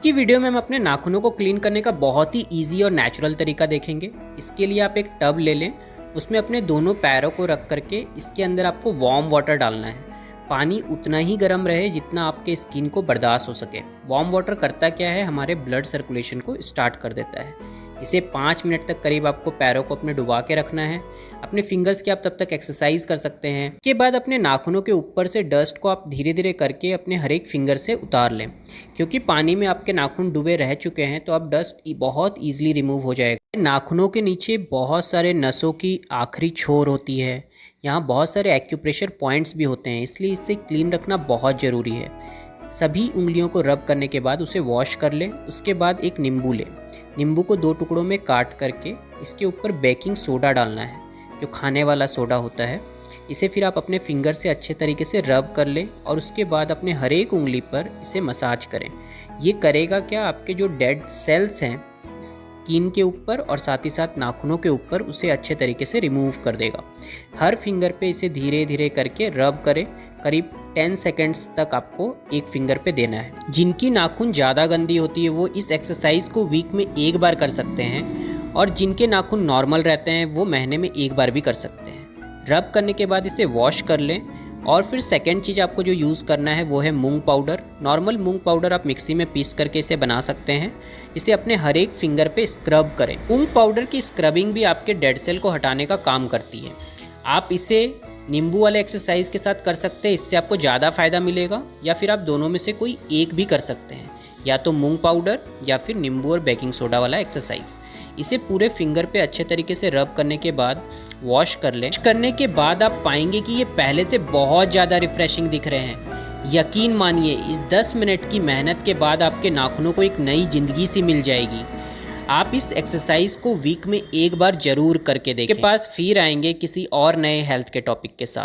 की वीडियो में हम अपने नाखूनों को क्लीन करने का बहुत ही इजी और नेचुरल तरीका देखेंगे। इसके लिए आप एक टब ले लें, उसमें अपने दोनों पैरों को रख करके इसके अंदर आपको वार्म वाटर डालना है। पानी उतना ही गर्म रहे जितना आपके स्किन को बर्दाश्त हो सके। वार्म वाटर करता क्या है, हमारे ब्लड सर्कुलेशन को स्टार्ट कर देता है। इसे 5 मिनट तक करीब आपको पैरों को अपने डुबा के रखना है। अपने फिंगर्स की आप तब तक एक्सरसाइज कर सकते हैं। इसके बाद अपने नाखूनों के ऊपर से डस्ट को आप धीरे धीरे करके अपने हर एक फिंगर से उतार लें, क्योंकि पानी में आपके नाखून डूबे रह चुके हैं तो अब डस्ट बहुत ईजिली रिमूव हो जाएगा। नाखूनों के नीचे बहुत सारे नसों की आखिरी छोर होती है, यहाँ बहुत सारे एक्यूप्रेशर पॉइंट्स भी होते हैं, इसलिए इसे क्लीन रखना बहुत ज़रूरी है। सभी उंगलियों को रब करने के बाद उसे वॉश कर लें। उसके बाद एक नींबू लें, नींबू को 2 टुकड़ों में काट करके इसके ऊपर बेकिंग सोडा डालना है, जो खाने वाला सोडा होता है। इसे फिर आप अपने फिंगर से अच्छे तरीके से रब कर लें और उसके बाद अपने हर एक उंगली पर इसे मसाज करें। ये करेगा क्या, आपके जो डेड सेल्स हैं स्किन के ऊपर और साथ ही साथ नाखूनों के ऊपर, उसे अच्छे तरीके से रिमूव कर देगा। हर फिंगर पे इसे धीरे धीरे करके रब करें। करीब 10 सेकेंड्स तक आपको एक फिंगर पे देना है। जिनकी नाखून ज़्यादा गंदी होती है वो इस एक्सरसाइज को वीक में 1 बार कर सकते हैं, और जिनके नाखून नॉर्मल रहते हैं वो महीने में 1 बार भी कर सकते हैं। रब करने के बाद इसे वॉश कर लें। और फिर सेकेंड चीज़ आपको जो यूज़ करना है वो है मूंग पाउडर। नॉर्मल मूंग पाउडर आप मिक्सी में पीस करके इसे बना सकते हैं। इसे अपने हर एक फिंगर पे स्क्रब करें। मूंग पाउडर की स्क्रबिंग भी आपके डेड सेल को हटाने का काम करती है। आप इसे नींबू वाले एक्सरसाइज के साथ कर सकते हैं, इससे आपको ज़्यादा फ़ायदा मिलेगा, या फिर आप दोनों में से कोई एक भी कर सकते हैं, या तो मूंग पाउडर या फिर नींबू और बेकिंग सोडा वाला एक्सरसाइज। इसे पूरे फिंगर पे अच्छे तरीके से रब करने के बाद वॉश कर लें। करने के बाद आप पाएंगे कि ये पहले से बहुत ज़्यादा रिफ्रेशिंग दिख रहे हैं। यकीन मानिए, इस 10 मिनट की मेहनत के बाद आपके नाखूनों को एक नई ज़िंदगी सी मिल जाएगी। आप इस एक्सरसाइज को वीक में 1 बार जरूर करके देखें। के पास फिर आएंगे किसी और नए हेल्थ के टॉपिक के साथ।